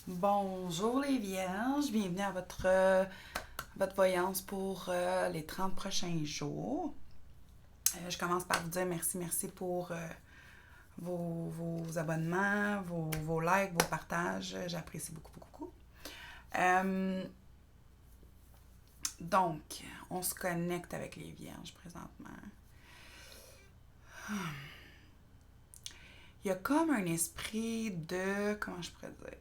Bonjour les vierges, bienvenue à votre voyance pour les 30 prochains jours. Je commence par vous dire merci pour vos abonnements, vos likes, vos partages. J'apprécie beaucoup. Euh, donc, on se connecte avec les vierges présentement. Il y a comme un esprit de... Comment je pourrais dire?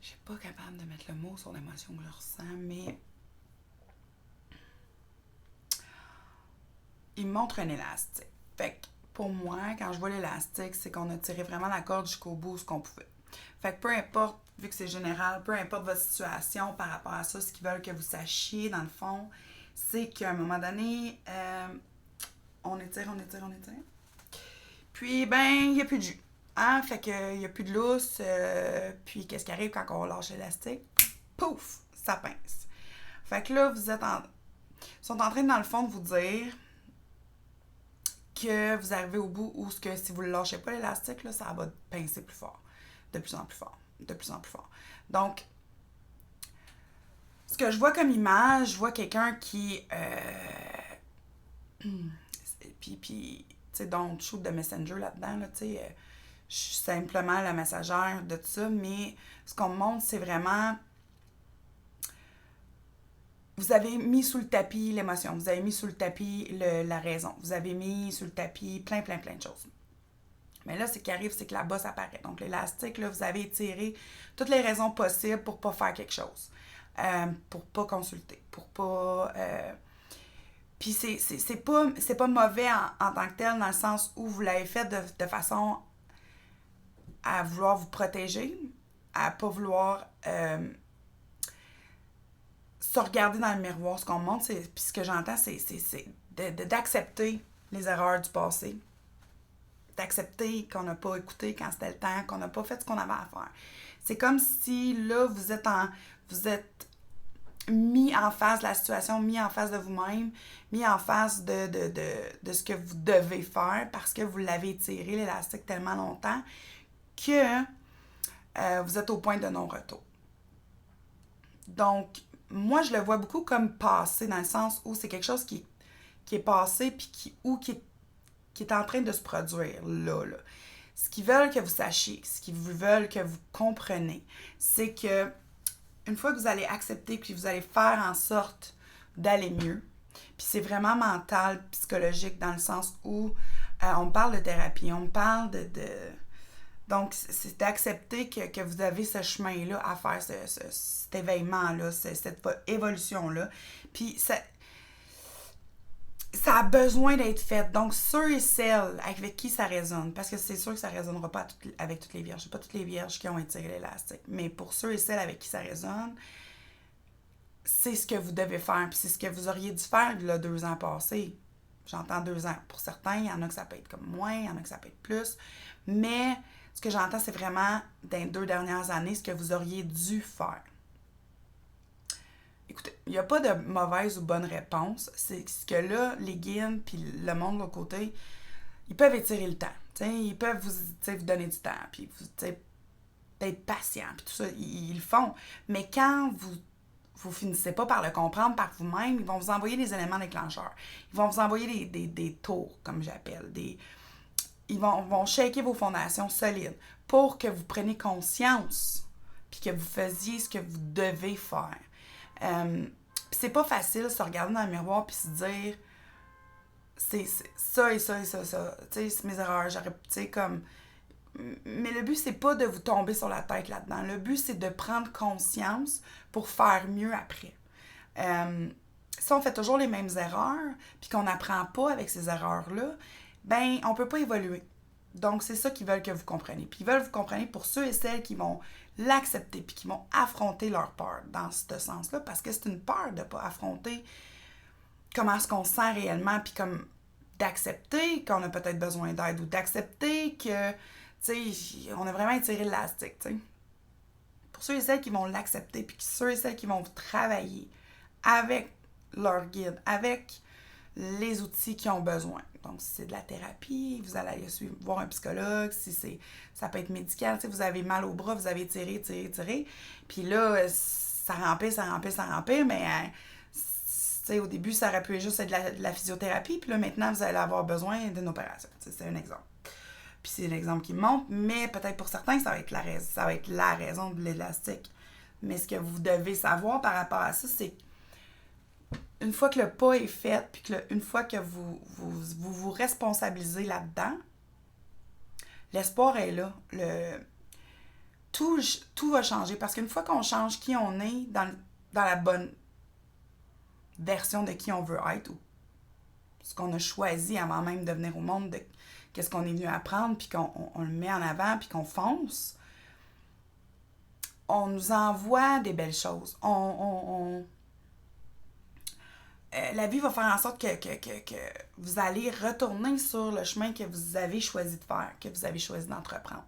Je suis pas capable de mettre le mot sur l'émotion que je ressens, mais il me montre un élastique. Fait que pour moi, quand je vois l'élastique, c'est qu'on a tiré vraiment la corde jusqu'au bout ce qu'on pouvait. Fait que peu importe, vu que c'est général, peu importe votre situation par rapport à ça, ce qu'ils veulent que vous sachiez, dans le fond, c'est qu'à un moment donné, on étire. Puis, ben, il n'y a plus de jus. Hein? Fait qu'il n'y a plus de lousse. Puis, qu'est-ce qui arrive quand on lâche l'élastique? Pouf! Ça pince. Fait que là, ils sont en train, dans le fond, de vous dire que vous arrivez au bout où que si vous ne lâchez pas l'élastique, là, ça va pincer plus fort. De plus en plus fort. De plus en plus fort. Donc, ce que je vois comme image, je vois quelqu'un qui... puis tu sais, don't shoot the messenger là-dedans, là, tu sais. Je suis simplement la messagère de tout ça, mais ce qu'on me montre, c'est vraiment... Vous avez mis sous le tapis l'émotion, vous avez mis sous le tapis la raison, vous avez mis sous le tapis plein de choses. Mais là, ce qui arrive, c'est que la bosse apparaît. Donc, l'élastique, là, vous avez étiré toutes les raisons possibles pour pas faire quelque chose. Pour pas consulter. Pour pas... Puis c'est pas mauvais en tant que tel, dans le sens où vous l'avez fait de façon à vouloir vous protéger, à pas vouloir se regarder dans le miroir. Ce qu'on me montre, puis ce que j'entends, c'est d'accepter les erreurs du passé, d'accepter qu'on n'a pas écouté quand c'était le temps, qu'on n'a pas fait ce qu'on avait à faire. C'est comme si là, vous êtes mis en face de la situation, mis en face de vous-même, mis en face de ce que vous devez faire parce que vous l'avez tiré l'élastique tellement longtemps que vous êtes au point de non-retour. Donc, moi, je le vois beaucoup comme passé, dans le sens où c'est quelque chose qui est passé puis qui est en train de se produire là. Ce qu'ils veulent que vous sachiez, ce qu'ils veulent que vous compreniez, c'est que une fois que vous allez accepter puis vous allez faire en sorte d'aller mieux, puis c'est vraiment mental, psychologique, dans le sens où on me parle de thérapie, on me parle donc, c'est d'accepter que vous avez ce chemin-là à faire, cet éveillement-là, cette évolution-là. Puis, ça a besoin d'être fait. Donc, ceux et celles avec qui ça résonne, parce que c'est sûr que ça ne résonnera pas avec toutes les vierges. C'est pas toutes les vierges qui ont étiré l'élastique. Mais pour ceux et celles avec qui ça résonne, c'est ce que vous devez faire. Puis c'est ce que vous auriez dû faire il y a 2 ans passés. J'entends 2 ans. Pour certains, il y en a que ça peut être comme moins, il y en a que ça peut être plus. Mais ce que j'entends, c'est vraiment, dans les 2 dernières années, ce que vous auriez dû faire. Écoutez, il n'y a pas de mauvaise ou bonne réponse. C'est ce que là, les guides puis le monde de l'autre côté, ils peuvent étirer le temps. T'sais, ils peuvent vous donner du temps, puis d'être patient, puis tout ça, ils le font. Mais quand vous finissez pas par le comprendre par vous-même, ils vont vous envoyer des éléments déclencheurs. Ils vont vous envoyer des tours, comme j'appelle. Ils vont shaker vos fondations solides pour que vous preniez conscience puis que vous faisiez ce que vous devez faire. C'est pas facile de se regarder dans le miroir puis se dire c'est ça et ça et ça, ça. Tu sais, c'est mes erreurs. J'aurais, tu sais, comme. Mais le but, c'est pas de vous tomber sur la tête là-dedans. Le but, c'est de prendre conscience pour faire mieux après. Si on fait toujours les mêmes erreurs, puis qu'on n'apprend pas avec ces erreurs-là, ben, on peut pas évoluer. Donc, c'est ça qu'ils veulent que vous compreniez. Puis, ils veulent que vous compreniez pour ceux et celles qui vont l'accepter, puis qui vont affronter leur peur dans ce sens-là, parce que c'est une peur de ne pas affronter comment est-ce qu'on se sent réellement, puis comme d'accepter qu'on a peut-être besoin d'aide, ou d'accepter que, tu sais, on a vraiment étiré l'élastique, tu sais. Pour ceux et celles qui vont l'accepter, puis ceux et celles qui vont travailler avec leur guide, avec les outils qu'ils ont besoin. Donc, si c'est de la thérapie, vous allez aller voir un psychologue. Si ça peut être médical, vous avez mal au bras, vous avez tiré. Puis là, ça remplit, mais au début, ça aurait pu juste être de la physiothérapie. Puis là, maintenant, vous allez avoir besoin d'une opération. C'est un exemple. Puis c'est l'exemple qui me montre, mais peut-être pour certains, ça va être la raison de l'élastique. Mais ce que vous devez savoir par rapport à ça, c'est une fois que le pas est fait, puis une fois que vous responsabilisez là-dedans, l'espoir est là. Tout va changer. Parce qu'une fois qu'on change qui on est dans la bonne version de qui on veut être, ou ce qu'on a choisi avant même de venir au monde, de qu'est-ce qu'on est venu apprendre, puis qu'on le met en avant, puis qu'on fonce, on nous envoie des belles choses. La vie va faire en sorte que vous allez retourner sur le chemin que vous avez choisi de faire, que vous avez choisi d'entreprendre.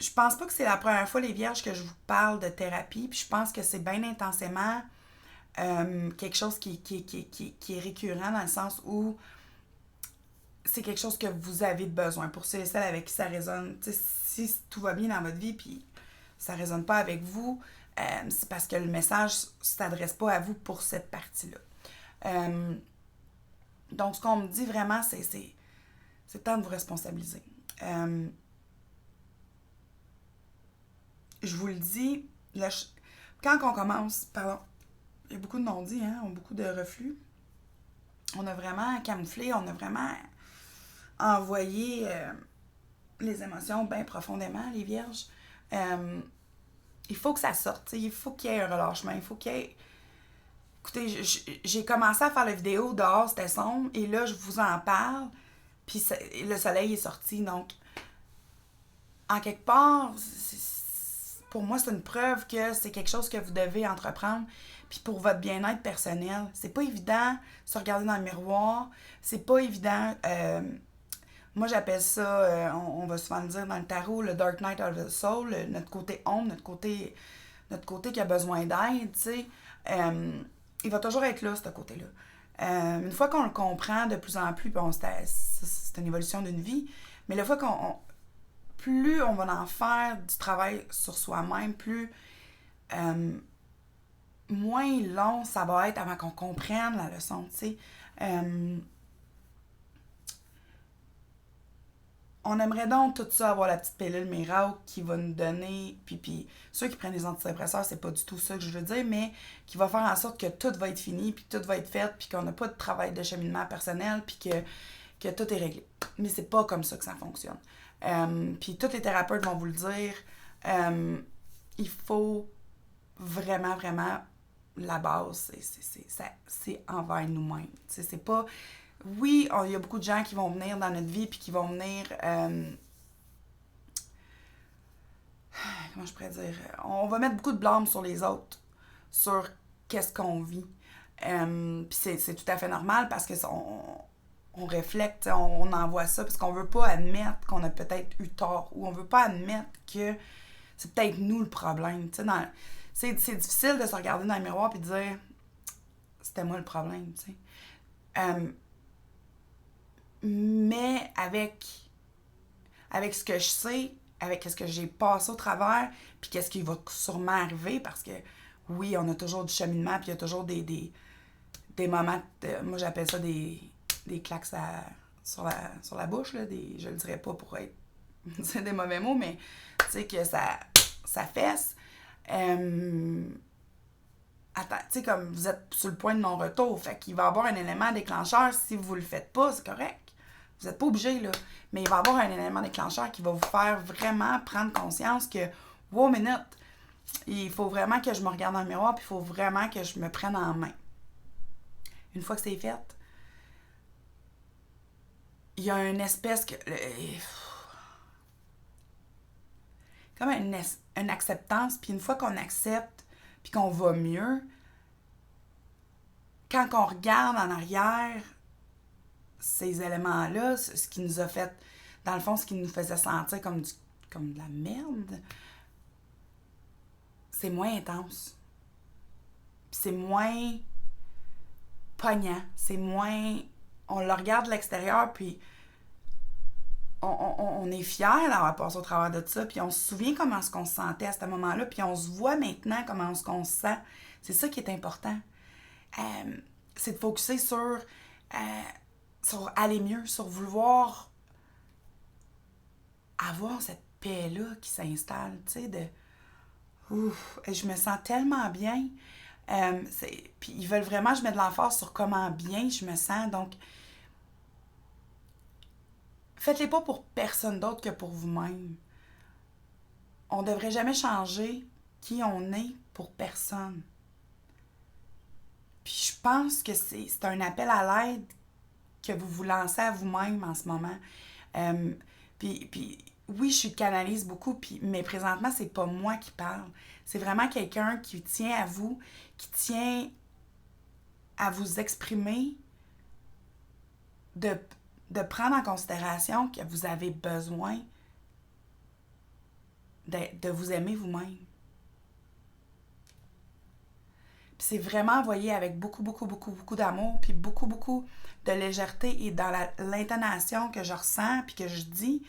Je pense pas que c'est la première fois, les vierges, que je vous parle de thérapie, puis je pense que c'est bien intensément quelque chose qui est récurrent, dans le sens où c'est quelque chose que vous avez besoin. Pour ceux et celles avec qui ça résonne, si tout va bien dans votre vie, puis ça résonne pas avec vous, c'est parce que le message ne s'adresse pas à vous pour cette partie-là. Donc, ce qu'on me dit vraiment, c'est le temps de vous responsabiliser. Je vous le dis, là, quand on commence, il y a beaucoup de non-dits, hein, beaucoup de reflux. On a vraiment camouflé, on a vraiment envoyé les émotions bien profondément, les vierges. Il faut que ça sorte, il faut qu'il y ait un relâchement, il faut qu'il y ait... Écoutez, j'ai commencé à faire la vidéo dehors, c'était sombre, et là, je vous en parle, puis le soleil est sorti, donc, en quelque part, pour moi, c'est une preuve que c'est quelque chose que vous devez entreprendre, puis pour votre bien-être personnel. C'est pas évident se regarder dans le miroir, c'est pas évident... moi, j'appelle ça, on va souvent le dire dans le tarot, le Dark Night of the Soul, notre côté ombre, notre côté qui a besoin d'aide, tu sais. Il va toujours être là, ce côté-là. Une fois qu'on le comprend de plus en plus, bon, c'est une évolution d'une vie, mais la fois plus on va en faire du travail sur soi-même, plus moins long ça va être avant qu'on comprenne la leçon, tu sais. On aimerait donc tout ça avoir la petite pilule miracle qui va nous donner, puis ceux qui prennent des antidépresseurs, c'est pas du tout ça que je veux dire, mais qui va faire en sorte que tout va être fini, puis tout va être fait, puis qu'on n'a pas de travail de cheminement personnel, puis que tout est réglé. Mais c'est pas comme ça que ça fonctionne. Puis tous les thérapeutes vont vous le dire, il faut vraiment, vraiment, la base, c'est envers nous-mêmes. C'est pas... Oui, il y a beaucoup de gens qui vont venir dans notre vie puis qui vont venir... comment je pourrais dire? On va mettre beaucoup de blâme sur les autres, sur qu'est-ce qu'on vit. Puis c'est tout à fait normal parce que on reflète, on envoie ça parce qu'on veut pas admettre qu'on a peut-être eu tort ou on veut pas admettre que c'est peut-être nous le problème. C'est difficile de se regarder dans le miroir et de dire « c'était moi le problème », tu sais. Mais avec ce que je sais, avec ce que j'ai passé au travers, puis qu'est-ce qui va sûrement arriver, parce que oui, on a toujours du cheminement, puis il y a toujours des moments, moi j'appelle ça des claques sur la bouche, là, je le dirais pas pour être c'est des mauvais mots, mais tu sais que ça fesse. Attends, tu sais, comme vous êtes sur le point de non-retour, fait qu'il va y avoir un élément déclencheur. Si vous le faites pas, c'est correct. Vous n'êtes pas obligé, là. Mais il va y avoir un élément déclencheur qui va vous faire vraiment prendre conscience que, wow, minute, il faut vraiment que je me regarde dans le miroir, puis il faut vraiment que je me prenne en main. Une fois que c'est fait, il y a une espèce que... comme une acceptance, puis une fois qu'on accepte, puis qu'on va mieux, quand on regarde en arrière ces éléments-là, ce qui nous a fait, dans le fond, ce qui nous faisait sentir comme de la merde, c'est moins intense. Puis c'est moins pognant, c'est moins... On le regarde de l'extérieur, puis on est fiers d'avoir passé au travers de ça, puis on se souvient comment est-ce qu'on se sentait à ce moment-là, puis on se voit maintenant comment est-ce qu'on se sent. C'est ça qui est important. C'est de focusser sur aller mieux, sur vouloir avoir cette paix-là qui s'installe, tu sais, de ouf, je me sens tellement bien. Puis ils veulent vraiment que je mette de l'emphase sur comment bien je me sens. Donc, faites-les pas pour personne d'autre que pour vous-même. On ne devrait jamais changer qui on est pour personne. Puis je pense que c'est un appel à l'aide que vous vous lancez à vous-même en ce moment. Puis oui, je canalise beaucoup, mais présentement, c'est pas moi qui parle. C'est vraiment quelqu'un qui tient à vous, qui tient à vous exprimer, de prendre en considération que vous avez besoin de vous aimer vous-même. Puis c'est vraiment envoyé avec beaucoup, beaucoup, beaucoup, beaucoup d'amour, puis beaucoup, beaucoup de légèreté, et dans l'intonation que je ressens, puis que je dis,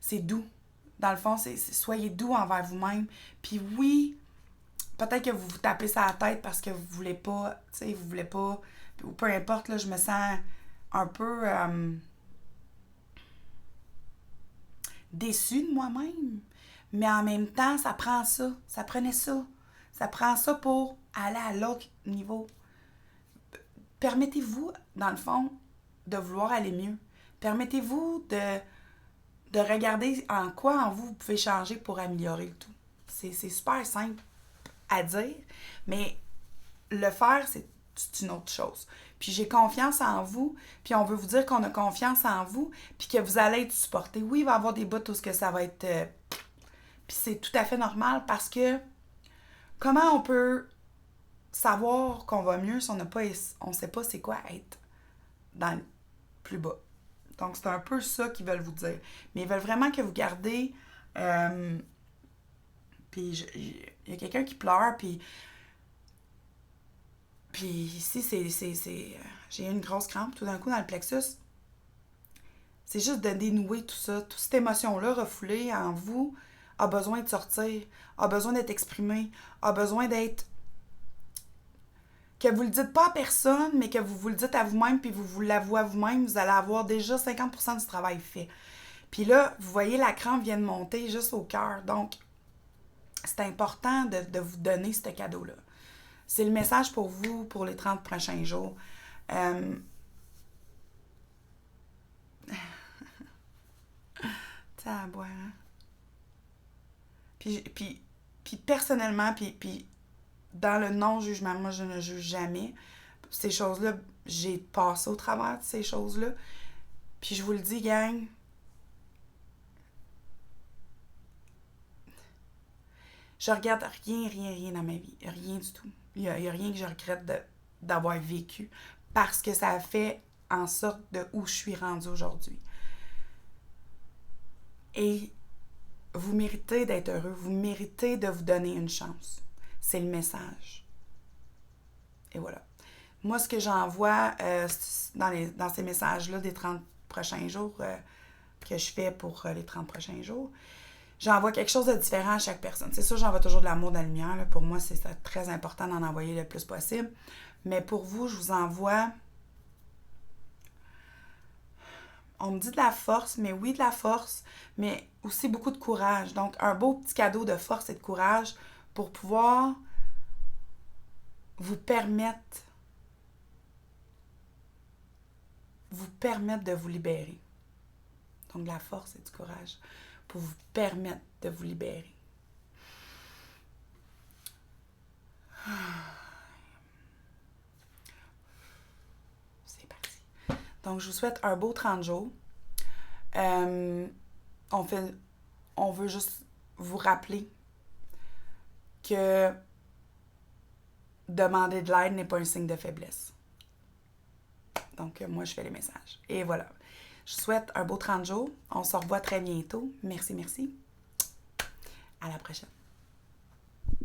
c'est doux. Dans le fond, c'est soyez doux envers vous-même. Puis oui, peut-être que vous vous tapez ça à la tête parce que vous voulez pas, tu sais, vous voulez pas, ou peu importe, là, je me sens un peu déçue de moi-même. Mais en même temps, ça prend ça. Ça prenait ça. Ça prend ça pour aller à l'autre niveau. Permettez-vous, dans le fond, de vouloir aller mieux. Permettez-vous de regarder en quoi en vous pouvez changer pour améliorer le tout. C'est super simple à dire, mais le faire, c'est une autre chose. Puis j'ai confiance en vous, puis on veut vous dire qu'on a confiance en vous, puis que vous allez être supporté. Oui, il va y avoir des bouts où ça va être... puis c'est tout à fait normal, parce que comment on peut savoir qu'on va mieux si on ne sait pas c'est quoi être dans le plus bas. Donc, c'est un peu ça qu'ils veulent vous dire. Mais ils veulent vraiment que vous gardez... puis, il y a quelqu'un qui pleure, puis ici, j'ai eu une grosse crampe tout d'un coup dans le plexus. C'est juste de dénouer tout ça. Toute cette émotion-là refoulée en vous a besoin de sortir, a besoin d'être exprimée, a besoin d'être... Que vous le dites pas à personne, mais que vous le dites à vous-même, puis vous l'avouez à vous-même, vous allez avoir déjà 50% du travail fait. Puis là, vous voyez, la crampe vient de monter juste au cœur. Donc, c'est important de vous donner ce cadeau-là. C'est le message pour vous pour les 30 prochains jours. Ça à boire, hein? Puis personnellement, puis dans le non-jugement, moi, je ne juge jamais. Ces choses-là, j'ai passé au travers de ces choses-là. Puis je vous le dis, gang, je regarde rien dans ma vie. Rien du tout. Il y a rien que je regrette d'avoir vécu, parce que ça a fait en sorte de où je suis rendue aujourd'hui. Et vous méritez d'être heureux. Vous méritez de vous donner une chance. C'est le message. Et voilà. Moi, ce que j'envoie dans ces messages-là des 30 prochains jours, que je fais pour les 30 prochains jours, j'envoie quelque chose de différent à chaque personne. C'est sûr, j'envoie toujours de l'amour, de la lumière. Là. Pour moi, c'est très important d'en envoyer le plus possible. Mais pour vous, je vous envoie... On me dit de la force, mais oui, de la force, mais aussi beaucoup de courage. Donc, un beau petit cadeau de force et de courage pour pouvoir vous permettre de vous libérer. Donc, de la force et du courage pour vous permettre de vous libérer. C'est parti. Donc, je vous souhaite un beau 30 jours. On veut juste vous rappeler que demander de l'aide n'est pas un signe de faiblesse. Donc, moi, je fais les messages. Et voilà. Je vous souhaite un beau 30 jours. On se revoit très bientôt. Merci. À la prochaine.